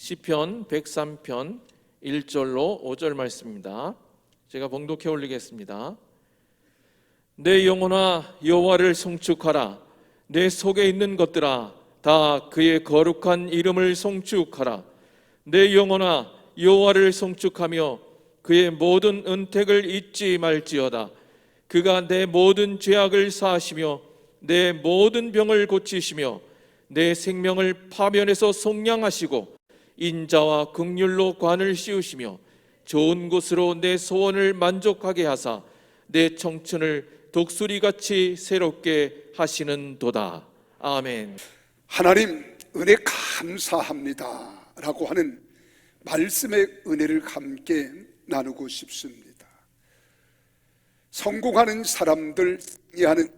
시편 103편 1절로 5절 말씀입니다. 제가 봉독해 올리겠습니다. 내 영혼아 여호와를 송축하라. 내 속에 있는 것들아 다 그의 거룩한 이름을 송축하라. 내 영혼아 여호와를 송축하며 그의 모든 은택을 잊지 말지어다. 그가 내 모든 죄악을 사하시며 내 모든 병을 고치시며 내 생명을 파면에서 속량하시고 인자와 긍휼로 관을 씌우시며 좋은 곳으로 내 소원을 만족하게 하사 내 청춘을 독수리같이 새롭게 하시는도다. 아멘. 하나님 은혜 감사합니다 라고 하는 말씀의 은혜를 함께 나누고 싶습니다. 성공하는 사람들, 승리하는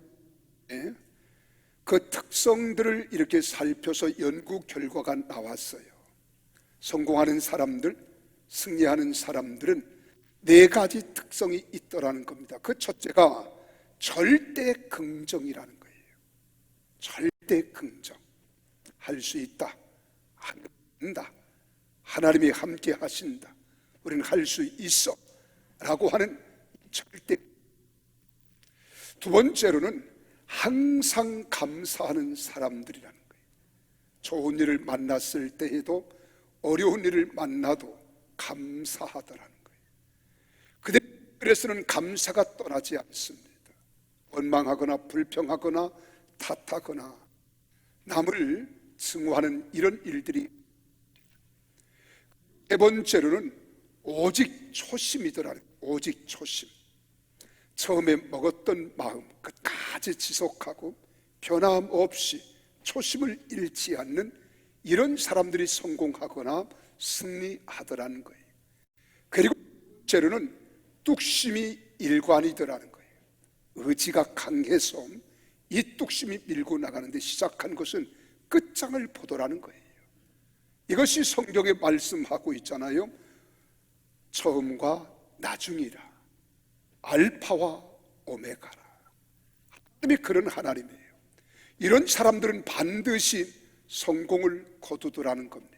그 특성들을 이렇게 살펴서 연구 결과가 나왔어요. 성공하는 사람들, 승리하는 사람들은 4가지 특성이 있더라는 겁니다. 그 첫째가 절대 긍정이라는 거예요. 절대 긍정. 할 수 있다, 한다, 하나님이 함께 하신다, 우리는 할 수 있어 라고 하는 절대. 두 번째로는 항상 감사하는 사람들이라는 거예요. 좋은 일을 만났을 때에도 어려운 일을 만나도 감사하더라는 거예요. 그래서는 감사가 떠나지 않습니다. 원망하거나 불평하거나 탓하거나 남을 증오하는 이런 일들이. 세 번째로는 오직 초심이더라는 거예요. 오직 초심. 처음에 먹었던 마음 끝까지 지속하고 변함없이 초심을 잃지 않는 이런 사람들이 성공하거나 승리하더라는 거예요. 그리고 번째로는 뚝심이 일관이더라는 거예요. 의지가 강해서 이 뚝심이 밀고 나가는데 시작한 것은 끝장을 보더라는 거예요. 이것이 성경에 말씀하고 있잖아요. 처음과 나중이라, 알파와 오메가라. 하나님이 그런 하나님이에요. 이런 사람들은 반드시 성공을 거두더라는 겁니다.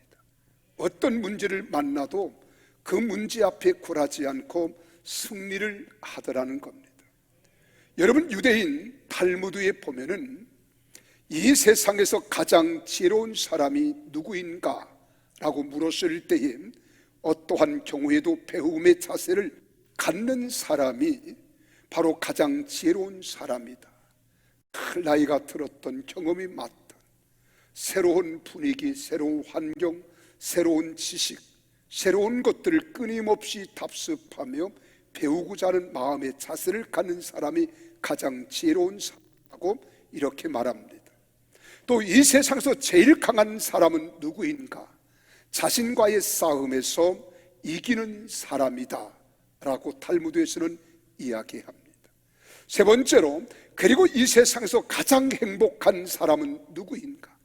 어떤 문제를 만나도 그 문제 앞에 굴하지 않고 승리를 하더라는 겁니다. 여러분, 유대인 탈무드에 보면은 이 세상에서 가장 지혜로운 사람이 누구인가 라고 물었을 때에 어떠한 경우에도 배움의 자세를 갖는 사람이 바로 가장 지혜로운 사람이다. 나이가 들었던 경험이 많다, 새로운 분위기, 새로운 환경, 새로운 지식, 새로운 것들을 끊임없이 답습하며 배우고자 하는 마음의 자세를 갖는 사람이 가장 지혜로운 사람이라고 이렇게 말합니다. 또 이 세상에서 제일 강한 사람은 누구인가? 자신과의 싸움에서 이기는 사람이다 라고 탈무드에서는 이야기합니다. 세 번째로, 그리고 이 세상에서 가장 행복한 사람은 누구인가?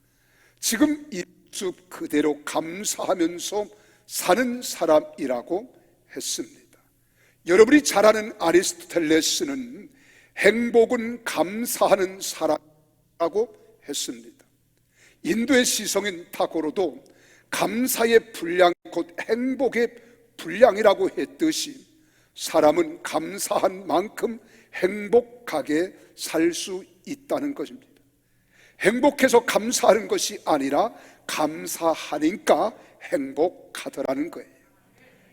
지금 이 모습 그대로 감사하면서 사는 사람이라고 했습니다. 여러분이 잘 아는 아리스토텔레스는 행복은 감사하는 사람이라고 했습니다. 인도의 시성인 타고로도 감사의 분량 곧 행복의 분량이라고 했듯이 사람은 감사한 만큼 행복하게 살 수 있다는 것입니다. 행복해서 감사하는 것이 아니라 감사하니까 행복하더라는 거예요.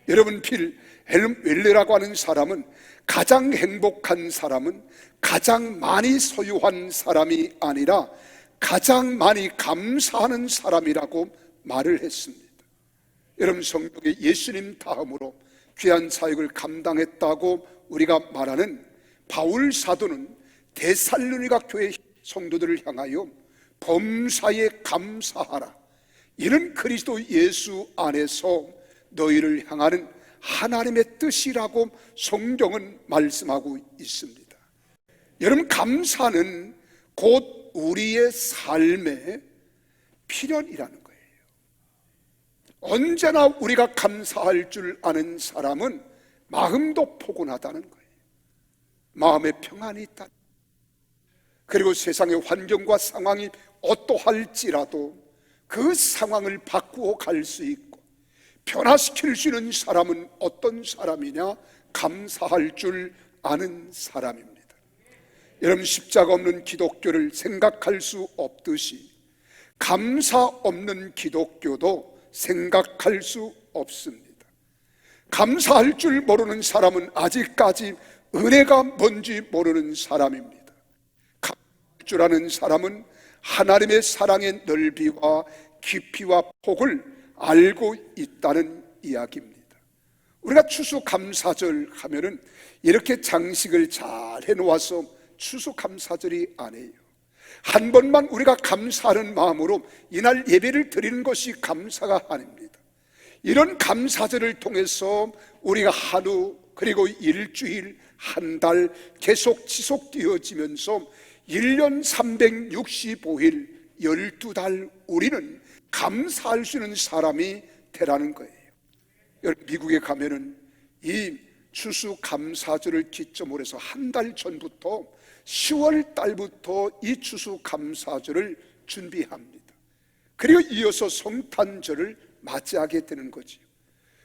여러분, 빌 웰레라고 하는 사람은 가장 행복한 사람은 가장 많이 소유한 사람이 아니라 가장 많이 감사하는 사람이라고 말을 했습니다. 여러분, 성경에 예수님 다음으로 귀한 사역을 감당했다고 우리가 말하는 바울 사도는 데살로니가 교회 성도들을 향하여 범사에 감사하라, 이는 그리스도 예수 안에서 너희를 향하는 하나님의 뜻이라고 성경은 말씀하고 있습니다. 여러분, 감사는 곧 우리의 삶의 필연이라는 거예요. 언제나 우리가 감사할 줄 아는 사람은 마음도 포근하다는 거예요. 마음에 평안이 있다. 그리고 세상의 환경과 상황이 어떠할지라도 그 상황을 바꾸어 갈 수 있고 변화시킬 수 있는 사람은 어떤 사람이냐? 감사할 줄 아는 사람입니다. 여러분, 십자가 없는 기독교를 생각할 수 없듯이 감사 없는 기독교도 생각할 수 없습니다. 감사할 줄 모르는 사람은 아직까지 은혜가 뭔지 모르는 사람입니다. 감사할 줄 아는 사람은 하나님의 사랑의 넓이와 깊이와 폭을 알고 있다는 이야기입니다. 우리가 추수감사절 하면은 이렇게 장식을 잘 해놓아서 추수감사절이 아니에요. 한 번만 우리가 감사하는 마음으로 이날 예배를 드리는 것이 감사가 아닙니다. 이런 감사절을 통해서 우리가 하루, 그리고 일주일, 한 달 계속 지속되어지면서 1년 365일 12달 우리는 감사할 수 있는 사람이 되라는 거예요. 여러분, 미국에 가면은 이 추수감사절을 기점으로 해서 한 달 전부터 10월 달부터 이 추수감사절을 준비합니다. 그리고 이어서 성탄절을 맞이하게 되는 거지요.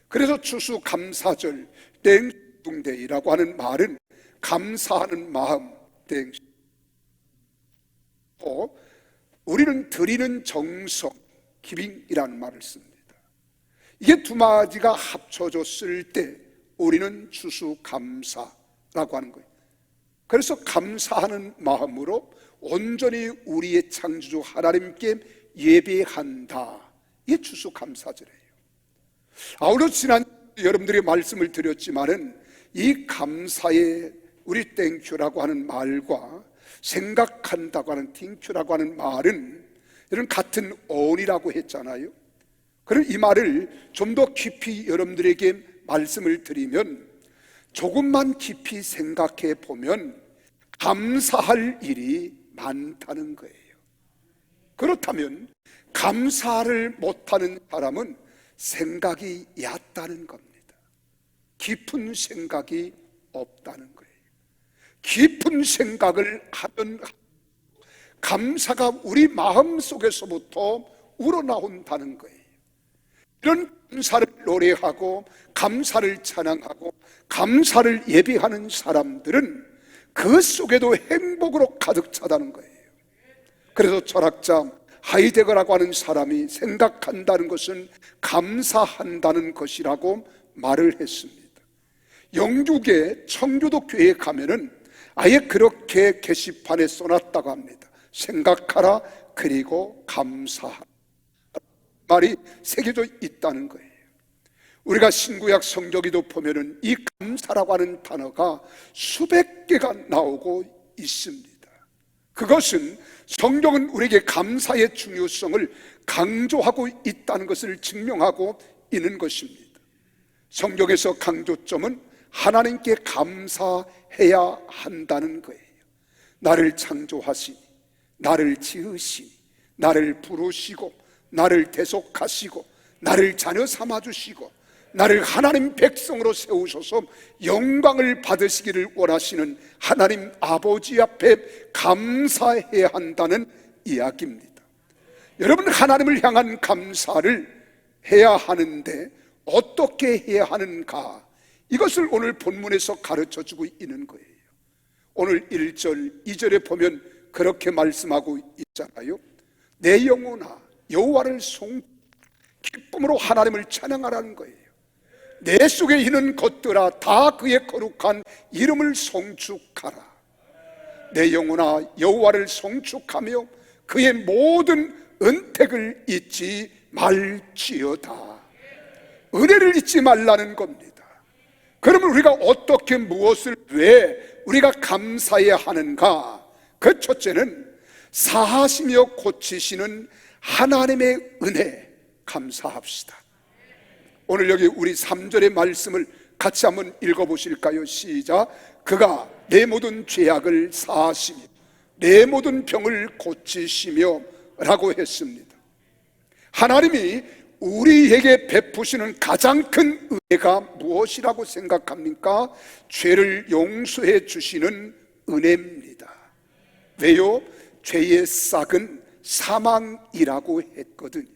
그래서 추수감사절, 땡뚱데이라고 하는 말은 감사하는 마음, 땡. 우리는 드리는 정성, 기빙이라는 말을 씁니다. 이게 두 마디가 합쳐졌을 때 우리는 추수감사라고 하는 거예요. 그래서 감사하는 마음으로 온전히 우리의 창조주 하나님께 예배한다. 이게 추수감사절이에요. 아울러 지난 여러분들이 말씀을 드렸지만은 이 감사의 우리 땡큐라고 하는 말과 생각한다고 하는 띵큐라고 하는 말은 이런 같은 어원이라고 했잖아요. 그럼 이 말을 좀 더 깊이 여러분들에게 말씀을 드리면, 조금만 깊이 생각해 보면 감사할 일이 많다는 거예요. 그렇다면 감사를 못하는 사람은 생각이 얕다는 겁니다. 깊은 생각이 없다는 거예요. 깊은 생각을 하면 감사가 우리 마음 속에서부터 우러나온다는 거예요. 이런 감사를 노래하고 감사를 찬양하고 감사를 예배하는 사람들은 그 속에도 행복으로 가득 차다는 거예요. 그래서 철학자 하이데거라고 하는 사람이 생각한다는 것은 감사한다는 것이라고 말을 했습니다. 영국의 청교도 교회에 가면은 아예 그렇게 게시판에 써놨다고 합니다. 생각하라, 그리고 감사하라. 말이 새겨져 있다는 거예요. 우리가 신구약 성경에도 보면은 이 감사라고 하는 단어가 수백 개가 나오고 있습니다. 그것은 성경은 우리에게 감사의 중요성을 강조하고 있다는 것을 증명하고 있는 것입니다. 성경에서 강조점은 하나님께 감사해야 한다는 거예요. 나를 창조하시니, 나를 지으시니, 나를 부르시고, 나를 대속하시고, 나를 자녀 삼아주시고, 나를 하나님 백성으로 세우셔서 영광을 받으시기를 원하시는 하나님 아버지 앞에 감사해야 한다는 이야기입니다. 여러분, 하나님을 향한 감사를 해야 하는데 어떻게 해야 하는가, 이것을 오늘 본문에서 가르쳐주고 있는 거예요. 오늘 1절, 2절에 보면 그렇게 말씀하고 있잖아요. 내 영혼아 여호와를 기쁨으로 하나님을 찬양하라는 거예요. 내 속에 있는 것들아 다 그의 거룩한 이름을 송축하라. 내 영혼아 여호와를 송축하며 그의 모든 은택을 잊지 말지어다. 은혜를 잊지 말라는 겁니다. 그러면 우리가 어떻게, 무엇을, 왜 우리가 감사해야 하는가? 그 첫째는 사하시며 고치시는 하나님의 은혜 감사합시다. 오늘 여기 우리 3절의 말씀을 같이 한번 읽어보실까요? 시작. 그가 내 모든 죄악을 사하시며 내 모든 병을 고치시며 라고 했습니다. 하나님이 우리에게 베푸시는 가장 큰 은혜가 무엇이라고 생각합니까? 죄를 용서해 주시는 은혜입니다. 왜요? 죄의 싹은 사망이라고 했거든요.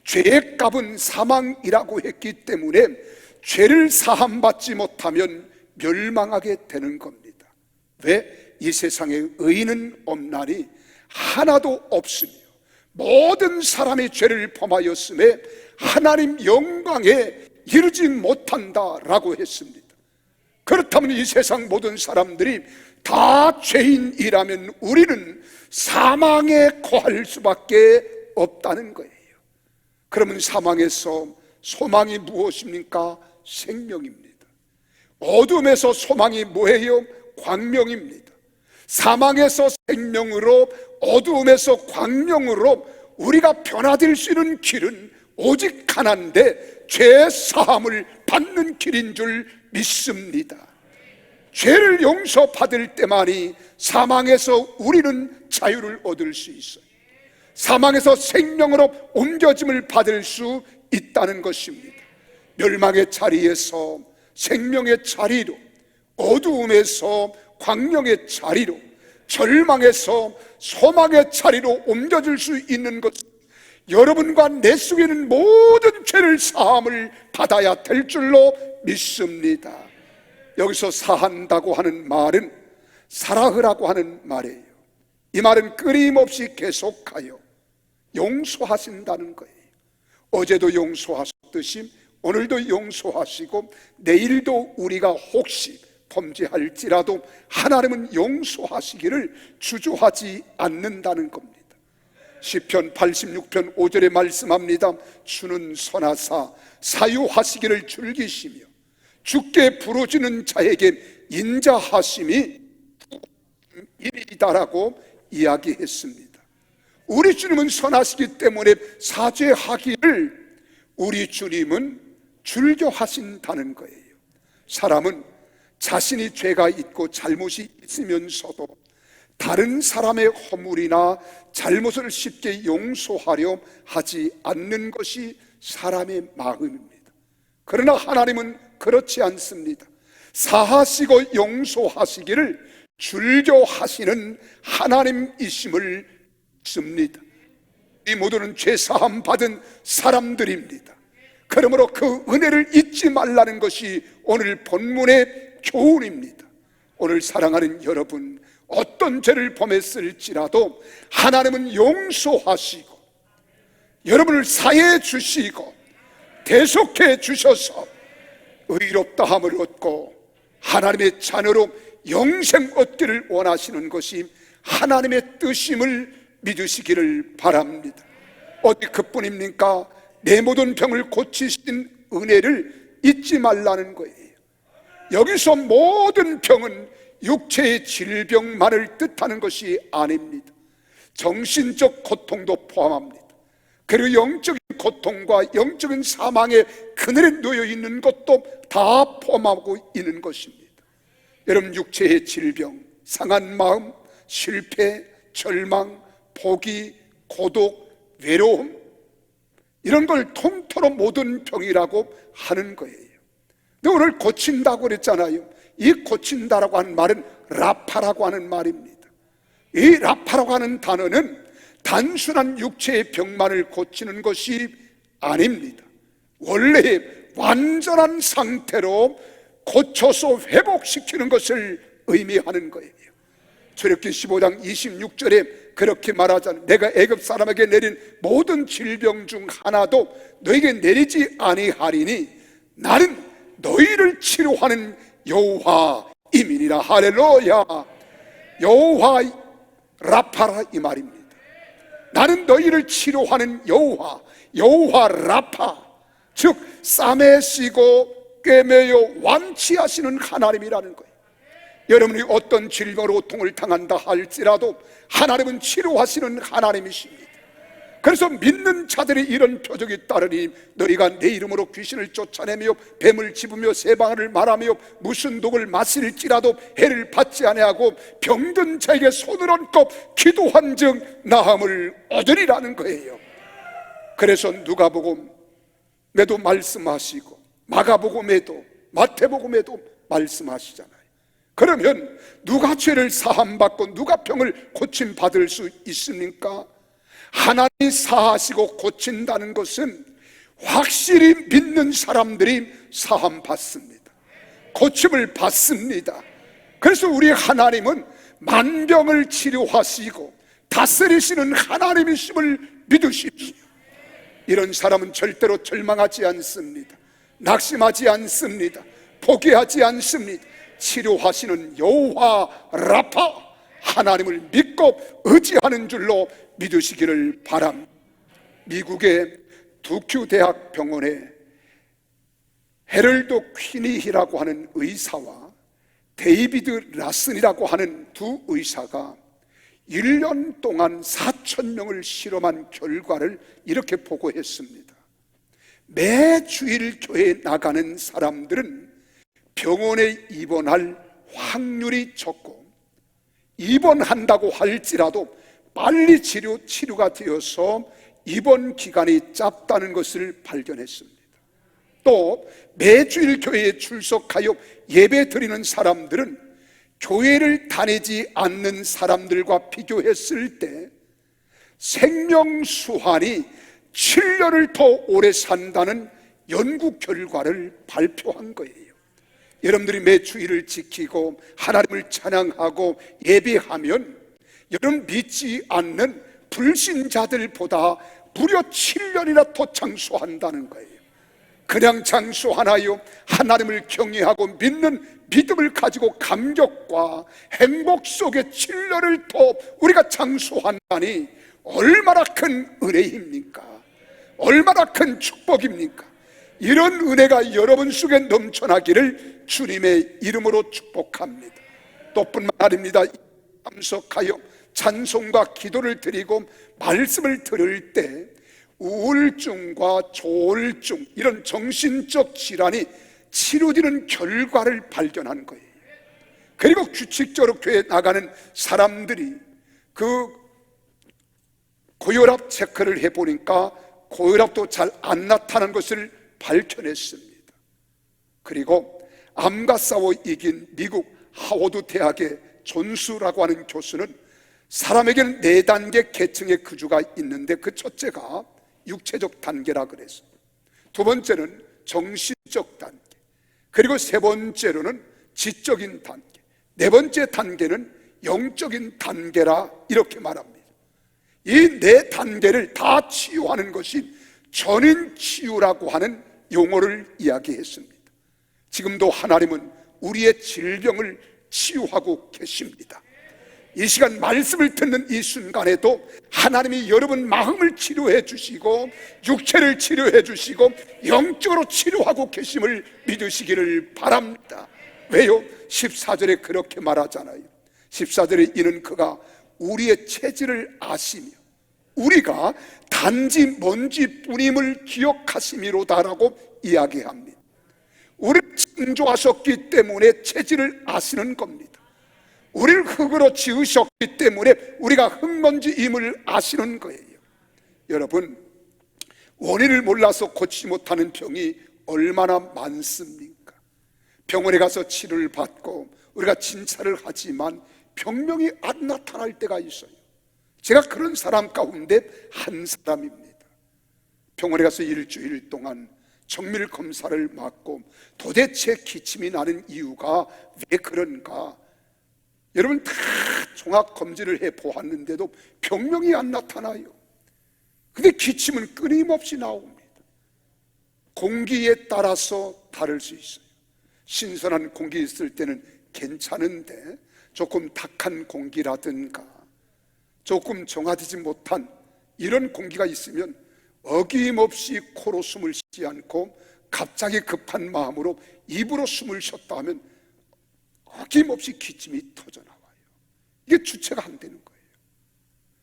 죄의 값은 사망이라고 했기 때문에 죄를 사함받지 못하면 멸망하게 되는 겁니다. 왜? 이 세상에 의인은 없나니 하나도 없으며 모든 사람이 죄를 범하였음에 하나님 영광에 이르지 못한다라고 했습니다. 그렇다면 이 세상 모든 사람들이 다 죄인이라면 우리는 사망에 거할 수밖에 없다는 거예요. 그러면 사망에서 소망이 무엇입니까? 생명입니다. 어둠에서 소망이 뭐예요? 광명입니다. 사망에서 생명으로, 어두움에서 광명으로 우리가 변화될 수 있는 길은 오직 하나인데 죄 사함을 받는 길인 줄 믿습니다. 죄를 용서받을 때만이 사망에서 우리는 자유를 얻을 수 있어요. 사망에서 생명으로 옮겨짐을 받을 수 있다는 것입니다. 멸망의 자리에서 생명의 자리로, 어두움에서 광명의 자리로, 절망에서 소망의 자리로 옮겨질 수 있는 것, 여러분과 내 속에 있는 모든 죄를 사함을 받아야 될 줄로 믿습니다. 여기서 사한다고 하는 말은 사라흐라고 하는 말이에요. 이 말은 끊임없이 계속하여 용서하신다는 거예요. 어제도 용서하셨듯이 오늘도 용서하시고 내일도 우리가 혹시 범죄할지라도 하나님은 용서하시기를 주저하지 않는다는 겁니다. 시편 86편 5절에 말씀합니다. 주는 선하사 사유하시기를 즐기시며 주께 부르짖는 자에게 인자하심이 일이다라고 이야기했습니다. 우리 주님은 선하시기 때문에 사죄하기를 우리 주님은 즐겨하신다는 거예요. 사람은 자신이 죄가 있고 잘못이 있으면서도 다른 사람의 허물이나 잘못을 쉽게 용서하려 하지 않는 것이 사람의 마음입니다. 그러나 하나님은 그렇지 않습니다. 사하시고 용서하시기를 즐겨하시는 하나님이심을 믿습니다. 이 모두는 죄사함 받은 사람들입니다. 그러므로 그 은혜를 잊지 말라는 것이 오늘 본문의 교훈입니다. 오늘 사랑하는 여러분, 어떤 죄를 범했을지라도 하나님은 용서하시고 여러분을 사해 주시고 대속해 주셔서 의롭다함을 얻고 하나님의 자녀로 영생 얻기를 원하시는 것이 하나님의 뜻임을 믿으시기를 바랍니다. 어디 그뿐입니까? 내 모든 병을 고치신 은혜를 잊지 말라는 거예요. 여기서 모든 병은 육체의 질병만을 뜻하는 것이 아닙니다. 정신적 고통도 포함합니다. 그리고 영적인 고통과 영적인 사망의 그늘에 놓여 있는 것도 다 포함하고 있는 것입니다. 여러분, 육체의 질병, 상한 마음, 실패, 절망, 포기, 고독, 외로움, 이런 걸 통틀어 모든 병이라고 하는 거예요. 근데 오늘 고친다고 그랬잖아요. 이 고친다라고 하는 말은 라파라고 하는 말입니다. 이 라파라고 하는 단어는 단순한 육체의 병만을 고치는 것이 아닙니다. 원래 완전한 상태로 고쳐서 회복시키는 것을 의미하는 거예요. 출애굽기 15장 26절에 그렇게 말하잖아요. 내가 애굽 사람에게 내린 모든 질병 중 하나도 너에게 내리지 아니하리니 나는 너희를 치료하는 여호와이니라. 할렐루야. 여호와 라파라 이 말입니다. 나는 너희를 치료하는 여호와 라파, 즉 싸매시고 꿰매어 완치하시는 하나님이라는 거예요. 여러분이 어떤 질병으로 고통을 당한다 할지라도 하나님은 치료하시는 하나님이십니다. 그래서 믿는 자들이 이런 표적이 따르니 너희가 내 이름으로 귀신을 쫓아내며 뱀을 집으며 새방울을 말하며 무슨 독을 마실지라도 해를 받지 아니하고 병든 자에게 손을 얹고 기도한 즉 나음을 얻으리라는 거예요. 그래서 누가복음에도 말씀하시고 마가복음에도 마태복음에도 말씀하시잖아요. 그러면 누가 죄를 사함받고 누가 병을 고침받을 수 있습니까? 하나님이 사하시고 고친다는 것은 확실히 믿는 사람들이 사함 받습니다. 고침을 받습니다. 그래서 우리 하나님은 만병을 치료하시고 다스리시는 하나님이심을 믿으십시오. 이런 사람은 절대로 절망하지 않습니다. 낙심하지 않습니다. 포기하지 않습니다. 치료하시는 여호와 라파 하나님을 믿고 의지하는 줄로 믿으시기를 바랍니다. 미국의 두큐 대학 병원에 헤럴드 퀴니히라고 하는 의사와 데이비드 라슨이라고 하는 두 의사가 1년 동안 4,000명을 실험한 결과를 이렇게 보고했습니다. 매주일 교회에 나가는 사람들은 병원에 입원할 확률이 적고, 입원한다고 할지라도 빨리 치료가 되어서 입원 기간이 짧다는 것을 발견했습니다. 또 매주일 교회에 출석하여 예배 드리는 사람들은 교회를 다니지 않는 사람들과 비교했을 때 생명수환이 7년을 더 오래 산다는 연구 결과를 발표한 거예요. 여러분들이 매주일을 지키고 하나님을 찬양하고 예배하면 여러분 믿지 않는 불신자들보다 무려 7년이나 더 장수한다는 거예요. 그냥 장수하나요? 하나님을 경외하고 믿는 믿음을 가지고 감격과 행복 속에 7년을 더 우리가 장수한다니 얼마나 큰 은혜입니까? 얼마나 큰 축복입니까? 이런 은혜가 여러분 속에 넘쳐나기를 주님의 이름으로 축복합니다. 또 뿐만 아닙니다. 참석하여 찬송과 기도를 드리고 말씀을 들을 때 우울증과 조울증, 이런 정신적 질환이 치료되는 결과를 발견한 거예요. 그리고 규칙적으로 교회에 나가는 사람들이 그 고혈압 체크를 해보니까 고혈압도 잘 안 나타나는 것을 밝혀냈습니다. 그리고 암과 싸워 이긴 미국 하워드 대학의 존수라고 하는 교수는 사람에게는 4단계 계층의 구조가 있는데 그 첫째가 육체적 단계라 그랬어요. 두 번째는 정신적 단계, 그리고 세 번째로는 지적인 단계, 네 번째 단계는 영적인 단계라 이렇게 말합니다. 이 4단계를 다 치유하는 것이 전인 치유라고 하는 용어를 이야기했습니다. 지금도 하나님은 우리의 질병을 치유하고 계십니다. 이 시간 말씀을 듣는 이 순간에도 하나님이 여러분 마음을 치료해 주시고 육체를 치료해 주시고 영적으로 치료하고 계심을 믿으시기를 바랍니다. 왜요? 14절에 그렇게 말하잖아요. 14절에 이는 그가 우리의 체질을 아시며 우리가 단지 먼지뿐임을 기억하심이로다라고 이야기합니다. 우리를 창조하셨기 때문에 체질을 아시는 겁니다. 우리를 흙으로 지으셨기 때문에 우리가 흙먼지임을 아시는 거예요. 여러분, 원인을 몰라서 고치지 못하는 병이 얼마나 많습니까? 병원에 가서 치료를 받고 우리가 진찰을 하지만 병명이 안 나타날 때가 있어요. 제가 그런 사람 가운데 한 사람입니다. 병원에 가서 일주일 동안 정밀 검사를 받고 도대체 기침이 나는 이유가 왜 그런가? 여러분 다 종합 검진을 해 보았는데도 병명이 안 나타나요. 근데 기침은 끊임없이 나옵니다. 공기에 따라서 다를 수 있어요. 신선한 공기 있을 때는 괜찮은데 조금 탁한 공기라든가 조금 정화되지 못한 이런 공기가 있으면 어김없이 코로 숨을 쉬지 않고 갑자기 급한 마음으로 입으로 숨을 쉬었다 하면 어김없이 기침이 터져나와요. 이게 주체가 안 되는 거예요.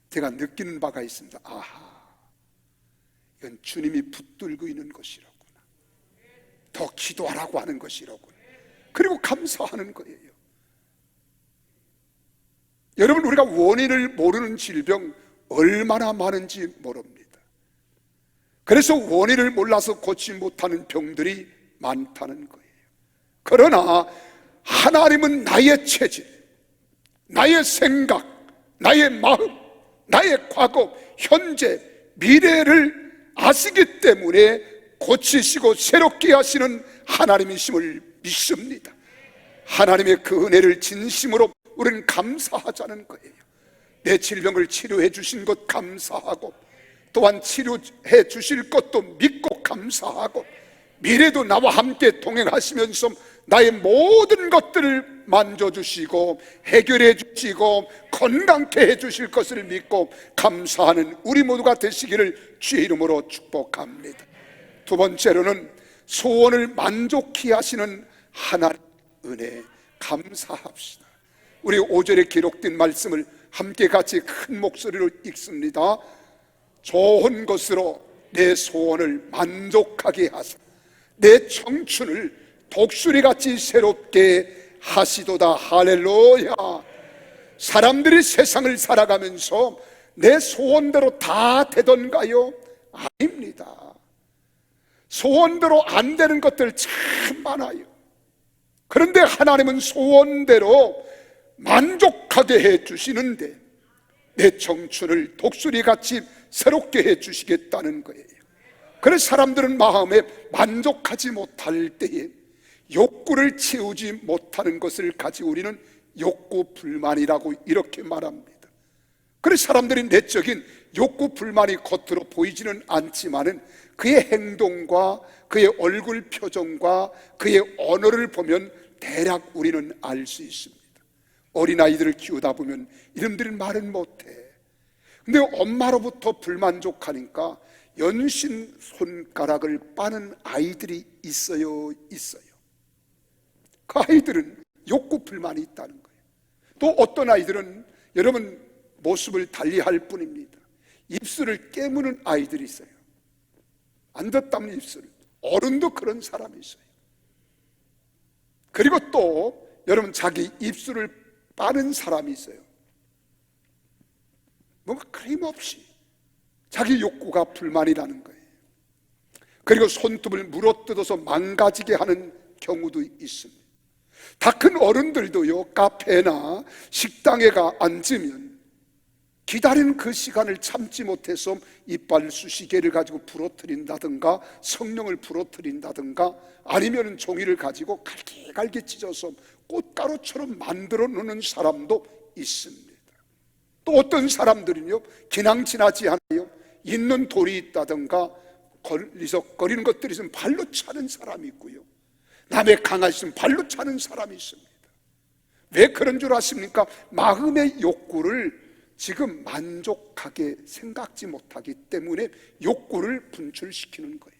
제가 느끼는 바가 있습니다. 아하, 이건 주님이 붙들고 있는 것이로구나. 더 기도하라고 하는 것이로구나. 그리고 감사하는 거예요. 여러분, 우리가 원인을 모르는 질병 얼마나 많은지 모릅니다. 그래서 원인을 몰라서 고치지 못하는 병들이 많다는 거예요. 그러나 하나님은 나의 체질, 나의 생각, 나의 마음, 나의 과거, 현재, 미래를 아시기 때문에 고치시고 새롭게 하시는 하나님이심을 믿습니다. 하나님의 그 은혜를 진심으로 우리는 감사하자는 거예요. 내 질병을 치료해 주신 것 감사하고, 또한 치료해 주실 것도 믿고 감사하고, 미래도 나와 함께 동행하시면서 나의 모든 것들을 만져주시고 해결해 주시고 건강케 해 주실 것을 믿고 감사하는 우리 모두가 되시기를 주의 이름으로 축복합니다. 두 번째로는 소원을 만족히 하시는 하나님의 은혜 감사합시다. 우리 5절에 기록된 말씀을 함께 같이 큰 목소리로 읽습니다. 좋은 것으로 내 소원을 만족하게 하사 내 청춘을 독수리같이 새롭게 하시도다. 할렐루야. 사람들이 세상을 살아가면서 내 소원대로 다 되던가요? 아닙니다. 소원대로 안 되는 것들 참 많아요. 그런데 하나님은 소원대로 만족하게 해 주시는데 내 청춘을 독수리같이 새롭게 해 주시겠다는 거예요. 그래서 사람들은 마음에 만족하지 못할 때에 욕구를 채우지 못하는 것을 가지고 우리는 욕구 불만이라고 이렇게 말합니다. 그래서 사람들이 내적인 욕구 불만이 겉으로 보이지는 않지만은 그의 행동과 그의 얼굴 표정과 그의 언어를 보면 대략 우리는 알 수 있습니다. 어린아이들을 키우다 보면 이놈들이 말은 못해. 근데 엄마로부터 불만족하니까 연신 손가락을 빠는 아이들이 있어요. 그 아이들은 욕구 불만이 있다는 거예요. 또 어떤 아이들은 여러분 모습을 달리할 뿐입니다. 입술을 깨무는 아이들이 있어요. 안 덧담는 입술. 어른도 그런 사람이 있어요. 그리고 또 여러분 자기 입술을 빠는 사람이 있어요. 뭔가 끊임없이 자기 욕구가 불만이라는 거예요. 그리고 손톱을 물어뜯어서 망가지게 하는 경우도 있습니다. 다 큰 어른들도요, 카페나 식당에 앉으면 기다리는 그 시간을 참지 못해서 이빨 쑤시개를 가지고 부러뜨린다든가 성령을 부러뜨린다든가 아니면 종이를 가지고 갈게 찢어서 꽃가루처럼 만들어 놓는 사람도 있습니다. 또 어떤 사람들은요, 기낭 지나지 않아요, 있는 돌이 있다든가 리석거리는 것들이 있으면 발로 차는 사람이 있고요, 남의 강아지 있으면 발로 차는 사람이 있습니다. 왜 그런 줄 아십니까? 마음의 욕구를 지금 만족하게 생각지 못하기 때문에 욕구를 분출시키는 거예요.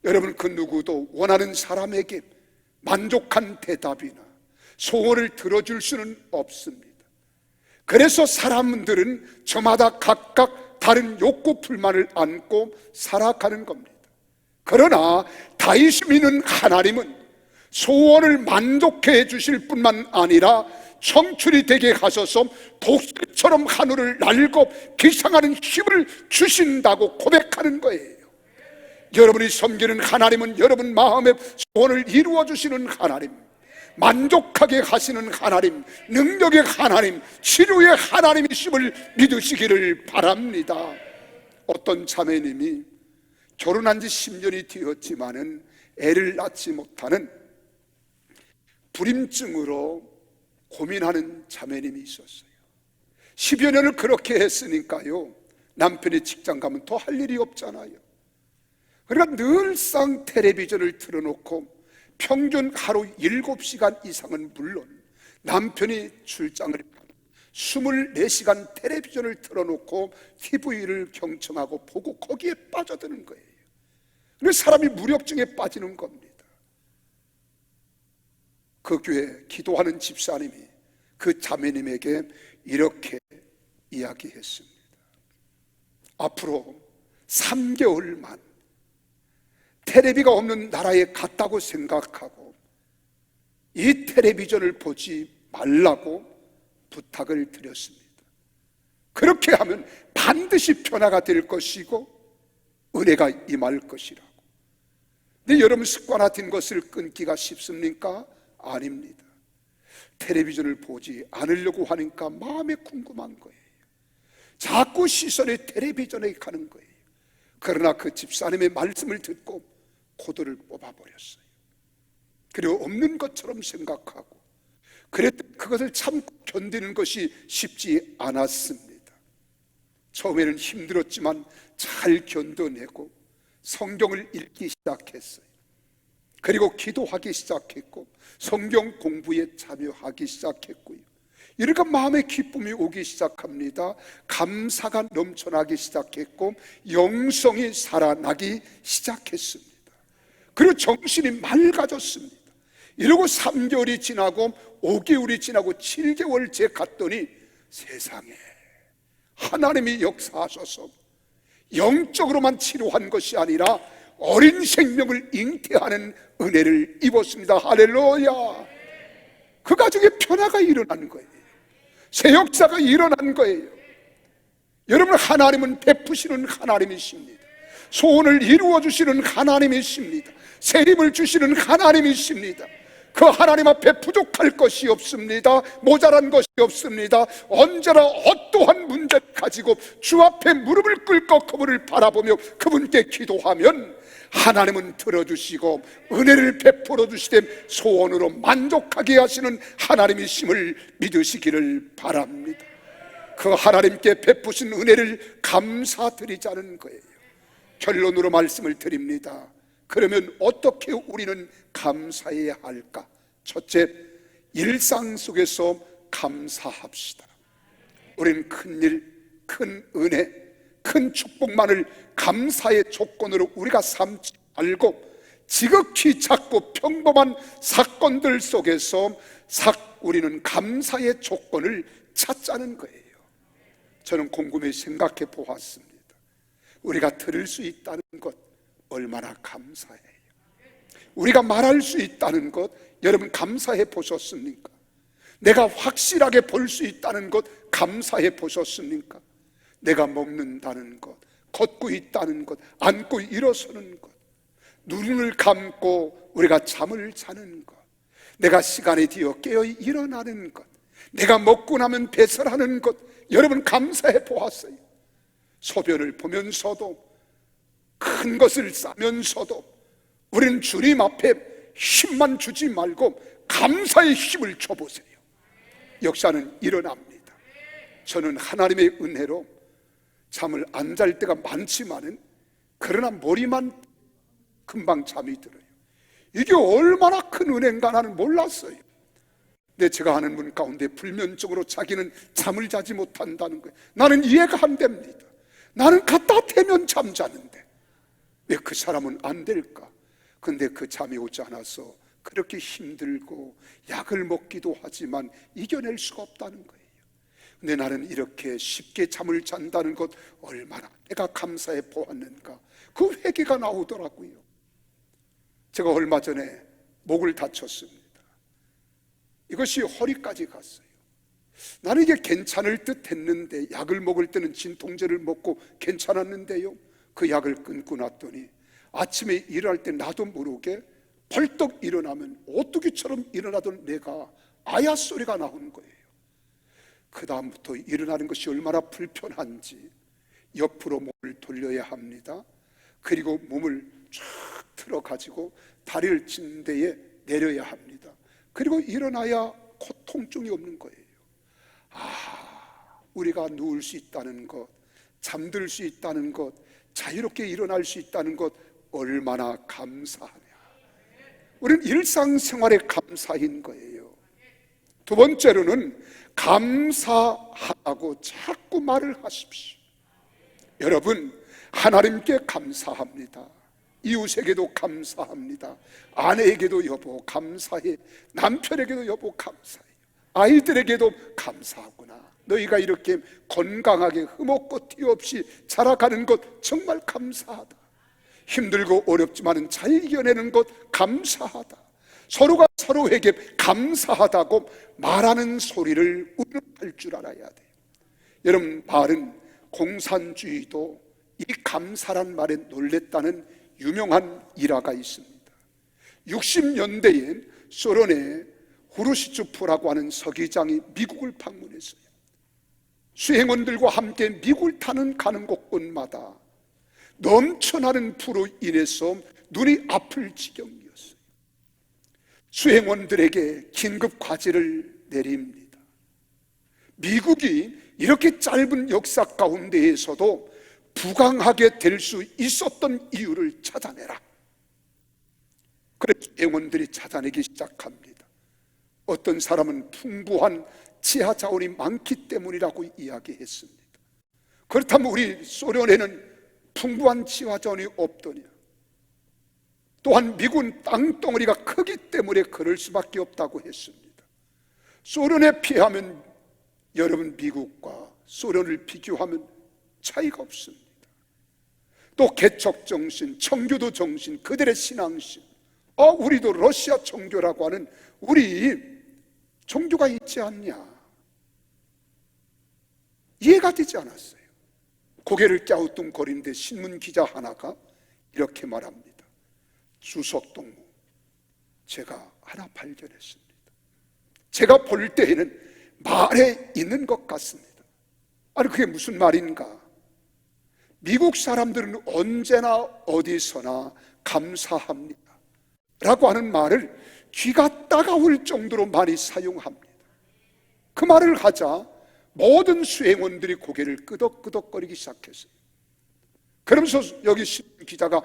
여러분, 그 누구도 원하는 사람에게 만족한 대답이나 소원을 들어줄 수는 없습니다. 그래서 사람들은 저마다 각각 다른 욕구 불만을 안고 살아가는 겁니다. 그러나 다윗이 믿는 하나님은 소원을 만족해 해 주실 뿐만 아니라 청춘이 되게 하셔서 독수리처럼 하늘을 날고 비상하는 힘을 주신다고 고백하는 거예요. 여러분이 섬기는 하나님은 여러분 마음의 소원을 이루어 주시는 하나님, 만족하게 하시는 하나님, 능력의 하나님, 치료의 하나님이심을 믿으시기를 바랍니다. 어떤 자매님이 결혼한 지 10년이 되었지만은 애를 낳지 못하는 불임증으로 고민하는 자매님이 있었어요. 10여 년을 그렇게 했으니까요, 남편이 직장 가면 더 할 일이 없잖아요. 그러니까 늘상 텔레비전을 틀어놓고 평균 하루 7시간 이상은 물론 남편이 출장을 가면 24시간 텔레비전을 틀어놓고 TV를 경청하고 보고 거기에 빠져드는 거예요. 그래서 사람이 무력증에 빠지는 겁니다. 그 교회 기도하는 집사님이 그 자매님에게 이렇게 이야기했습니다. 앞으로 3개월만 텔레비가 없는 나라에 갔다고 생각하고 이 텔레비전을 보지 말라고 부탁을 드렸습니다. 그렇게 하면 반드시 변화가 될 것이고 은혜가 임할 것이라고. 근데 여러분, 습관화된 것을 끊기가 쉽습니까? 아닙니다. 텔레비전을 보지 않으려고 하니까 마음에 궁금한 거예요. 자꾸 시선이 텔레비전에 가는 거예요. 그러나 그 집사님의 말씀을 듣고 코드를 뽑아버렸어요. 그리고 없는 것처럼 생각하고 그것을 참고 견디는 것이 쉽지 않았습니다. 처음에는 힘들었지만 잘 견뎌내고 성경을 읽기 시작했어요. 그리고 기도하기 시작했고 성경 공부에 참여하기 시작했고요. 이러니까 마음의 기쁨이 오기 시작합니다. 감사가 넘쳐나기 시작했고 영성이 살아나기 시작했습니다. 그리고 정신이 맑아졌습니다. 이러고 3개월이 지나고 5개월이 지나고 7개월째 갔더니 세상에 하나님이 역사하셔서 영적으로만 치료한 것이 아니라 어린 생명을 잉태하는 은혜를 입었습니다. 할렐루야. 그 가정에 변화가 일어난 거예요. 새 역사가 일어난 거예요. 여러분, 하나님은 베푸시는 하나님이십니다. 소원을 이루어 주시는 하나님이십니다. 새 힘을 주시는 하나님이십니다. 그 하나님 앞에 부족할 것이 없습니다. 모자란 것이 없습니다. 언제나 어떠한 문제를 가지고 주 앞에 무릎을 꿇고 그분을 바라보며 그분께 기도하면 하나님은 들어주시고 은혜를 베풀어 주시되 소원으로 만족하게 하시는 하나님이심을 믿으시기를 바랍니다. 그 하나님께 베푸신 은혜를 감사드리자는 거예요. 결론으로 말씀을 드립니다. 그러면 어떻게 우리는 감사해야 할까? 첫째, 일상 속에서 감사합시다. 우리는 큰일, 큰 은혜, 큰 축복만을 감사의 조건으로 우리가 삼지 말고 지극히 작고 평범한 사건들 속에서 우리는 감사의 조건을 찾자는 거예요. 저는 곰곰이 생각해 보았습니다. 우리가 들을 수 있다는 것 얼마나 감사해요. 우리가 말할 수 있다는 것 여러분 감사해 보셨습니까? 내가 확실하게 볼 수 있다는 것 감사해 보셨습니까? 내가 먹는다는 것, 걷고 있다는 것, 앉고 일어서는 것, 눈을 감고 우리가 잠을 자는 것, 내가 시간이 되어 깨어 일어나는 것, 내가 먹고 나면 배설하는 것, 여러분 감사해 보았어요. 소변을 보면서도 큰 것을 싸면서도 우리는 주님 앞에 힘만 주지 말고 감사의 힘을 줘보세요. 역사는 일어납니다. 저는 하나님의 은혜로 잠을 안 잘 때가 많지만은 그러나 머리만 금방 잠이 들어요. 이게 얼마나 큰 은혜인가 나는 몰랐어요. 근데 제가 아는 분 가운데 불면증으로 자기는 잠을 자지 못한다는 거예요. 나는 이해가 안 됩니다. 나는 갖다 대면 잠자는데 왜 그 사람은 안 될까? 근데 그 잠이 오지 않아서 그렇게 힘들고 약을 먹기도 하지만 이겨낼 수가 없다는 거예요. 근데 나는 이렇게 쉽게 잠을 잔다는 것 얼마나 내가 감사해 보았는가. 그 회개가 나오더라고요. 제가 얼마 전에 목을 다쳤습니다. 이것이 허리까지 갔어요. 나는 이게 괜찮을 듯 했는데 약을 먹을 때는 진통제를 먹고 괜찮았는데요, 그 약을 끊고 났더니 아침에 일어날 때 나도 모르게 벌떡 일어나면 오뚜기처럼 일어나던 내가 아야 소리가 나오는 거예요. 그 다음부터 일어나는 것이 얼마나 불편한지 옆으로 몸을 돌려야 합니다. 그리고 몸을 쫙 틀어가지고 다리를 친 데에 내려야 합니다. 그리고 일어나야 고통증이 없는 거예요. 우리가 누울 수 있다는 것, 잠들 수 있다는 것, 자유롭게 일어날 수 있다는 것 얼마나 감사하냐. 우리는 일상생활에 감사인 거예요. 두 번째로는 감사하다고 자꾸 말을 하십시오. 여러분, 하나님께 감사합니다. 이웃에게도 감사합니다. 아내에게도 여보 감사해. 남편에게도 여보 감사해. 아이들에게도 감사하구나. 너희가 이렇게 건강하게 흠없고 티 없이 자라가는 것 정말 감사하다. 힘들고 어렵지만 잘 이겨내는 것 감사하다. 서로가 서로에게 감사하다고 말하는 소리를 우리는 할 줄 알아야 돼요. 여러분, 말은 공산주의도 이 감사란 말에 놀랬다는 유명한 일화가 있습니다. 60년대엔 소련의 후르시초프라고 하는 서기장이 미국을 방문했어요. 수행원들과 함께 미국을 타는 가는 곳곳마다 넘쳐나는 불로 인해서 눈이 아플 지경이었어요. 수행원들에게 긴급 과제를 내립니다. 미국이 이렇게 짧은 역사 가운데에서도 부강하게 될 수 있었던 이유를 찾아내라. 그래서 수행원들이 찾아내기 시작합니다. 어떤 사람은 풍부한 지하 자원이 많기 때문이라고 이야기했습니다. 그렇다면 우리 소련에는 풍부한 지하 자원이 없더냐? 또한 미국은 땅덩어리가 크기 때문에 그럴 수밖에 없다고 했습니다. 소련에 비하면 여러분 미국과 소련을 비교하면 차이가 없습니다. 또 개척 정신, 청교도 정신, 그들의 신앙심, 우리도 러시아 종교라고 하는 우리 종교가 있지 않냐? 이해가 되지 않았어요. 고개를 갸우뚱거리는데 신문 기자 하나가 이렇게 말합니다. 주석동무, 제가 하나 발견했습니다. 제가 볼 때에는 말에 있는 것 같습니다. 아니 그게 무슨 말인가? 미국 사람들은 언제나 어디서나 감사합니다 라고 하는 말을 귀가 따가울 정도로 많이 사용합니다. 그 말을 하자 모든 수행원들이 고개를 끄덕끄덕거리기 시작했어요. 그러면서 여기 기자가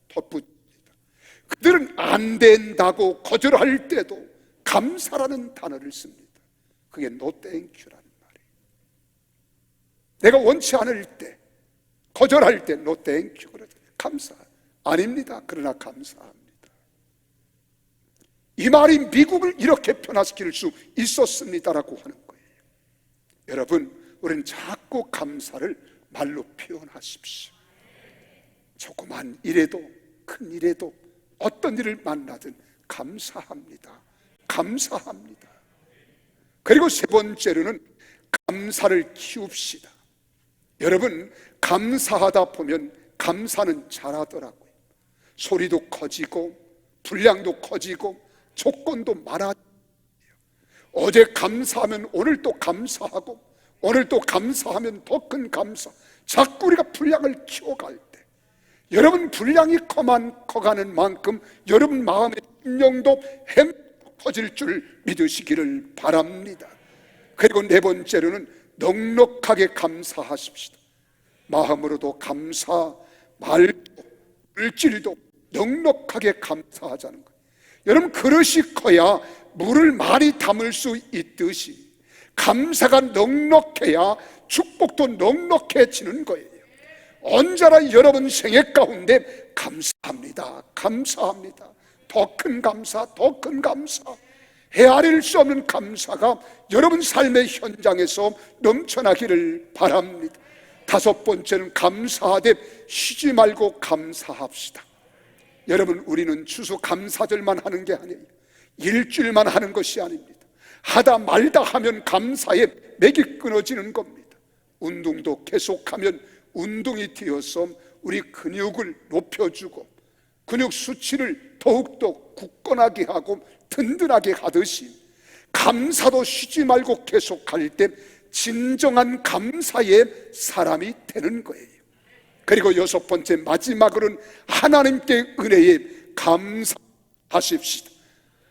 덧붙입니다. 그들은 안 된다고 거절할 때도 감사라는 단어를 씁니다. 그게 no thank you라는 말이에요. 내가 원치 않을 때, 거절할 때 no thank you, 감사 아닙니다. 그러나 감사합니다. 이 말이 미국을 이렇게 변화시킬 수 있었습니다라고 하는 거예요. 여러분, 우리는 자꾸 감사를 말로 표현하십시오. 조그만 일에도 큰 일에도 어떤 일을 만나든 감사합니다. 감사합니다. 그리고 세 번째로는 감사를 키웁시다. 여러분, 감사하다 보면 감사는 잘하더라고요. 소리도 커지고 분량도 커지고 조건도 많아져요. 어제 감사하면 오늘 또 감사하고 오늘 또 감사하면 더 큰 감사. 자꾸 우리가 분량을 키워갈 때 여러분 분량이 커가는 만큼 여러분 마음의 심령도 커질 줄 믿으시기를 바랍니다. 그리고 네 번째로는 넉넉하게 감사하십시다. 마음으로도 감사, 말도, 물질도 넉넉하게 감사하자는 거예요. 여러분 그릇이 커야 물을 많이 담을 수 있듯이 감사가 넉넉해야 축복도 넉넉해지는 거예요. 언제나 여러분 생애 가운데 감사합니다. 감사합니다. 더 큰 감사, 더 큰 감사, 헤아릴 수 없는 감사가 여러분 삶의 현장에서 넘쳐나기를 바랍니다. 다섯 번째는 감사하되 쉬지 말고 감사합시다. 여러분 우리는 추수 감사절만 하는 게 아니에요. 일주일만 하는 것이 아닙니다. 하다 말다 하면 감사의 맥이 끊어지는 겁니다. 운동도 계속하면 운동이 되어서 우리 근육을 높여주고 근육 수치를 더욱더 굳건하게 하고 든든하게 하듯이 감사도 쉬지 말고 계속할 때 진정한 감사의 사람이 되는 거예요. 그리고 여섯 번째 마지막으로는 하나님께 은혜에 감사하십시다.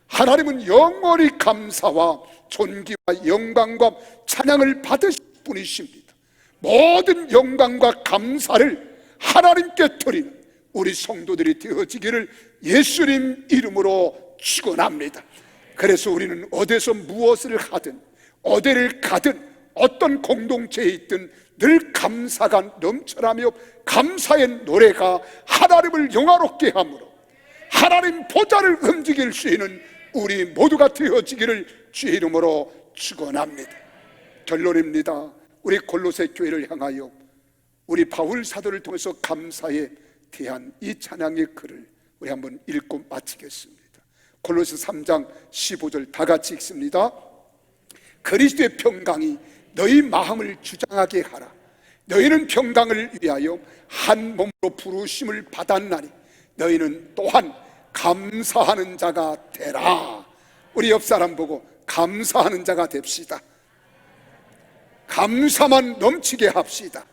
하나님은 영원히 감사와 존귀와 영광과 찬양을 받으실 분이십니다. 모든 영광과 감사를 하나님께 드리는 우리 성도들이 되어지기를 예수님 이름으로 축원합니다. 그래서 우리는 어디서 무엇을 하든 어디를 가든 어떤 공동체에 있든 늘 감사가 넘쳐나며 감사의 노래가 하나님을 영화롭게 하므로 하나님 보좌를 움직일 수 있는 우리 모두가 되어지기를 주의 이름으로 축원합니다. 결론입니다. 우리 골로새 교회를 향하여 우리 바울 사도를 통해서 감사에 대한 이 찬양의 글을 우리 한번 읽고 마치겠습니다. 골로새 3장 15절 다 같이 읽습니다. 그리스도의 평강이 너희 마음을 주장하게 하라. 너희는 평강을 위하여 한 몸으로 부르심을 받았나니 너희는 또한 감사하는 자가 되라. 우리 옆 사람 보고 감사하는 자가 됩시다. 감사만 넘치게 합시다.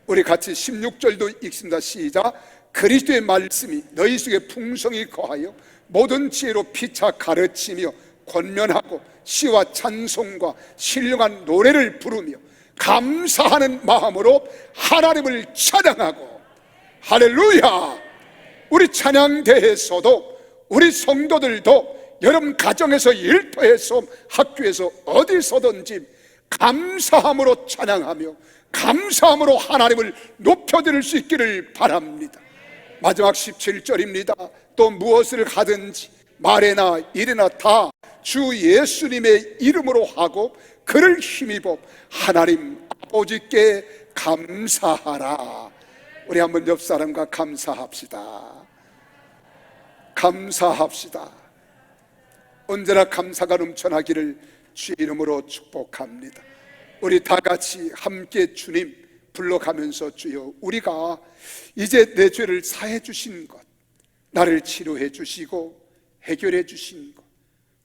우리 같이 16절도 읽습니다. 시작. 그리스도의 말씀이 너희 속에 풍성히 거하여 모든 지혜로 피차 가르치며 권면하고 시와 찬송과 신령한 노래를 부르며 감사하는 마음으로 하나님을 찬양하고. 할렐루야. 우리 찬양대에서도 우리 성도들도 여러분 가정에서, 일터에서, 학교에서, 어디서든지 감사함으로 찬양하며 감사함으로 하나님을 높여드릴 수 있기를 바랍니다. 마지막 17절입니다. 또 무엇을 하든지 말에나 일에나 다 주 예수님의 이름으로 하고 그를 힘입어 하나님 아버지께 감사하라. 우리 한번 옆 사람과 감사합시다. 감사합시다. 언제나 감사가 넘쳐나기를 주의 이름으로 축복합니다. 우리 다 같이 함께 주님 불러가면서, 주여, 우리가 이제 내 죄를 사해 주신 것, 나를 치료해 주시고 해결해 주신 것,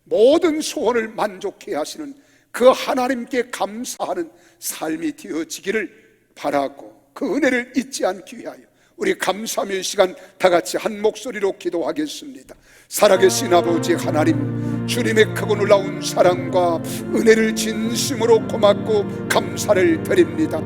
모든 소원을 만족해 하시는 그 하나님께 감사하는 삶이 되어지기를 바라고, 그 은혜를 잊지 않기 위하여 우리 감사의 시간 다 같이 한 목소리로 기도하겠습니다. 살아계신 아버지 하나님, 주님의 크고 놀라운 사랑과 은혜를 진심으로 고맙고 감사를 드립니다.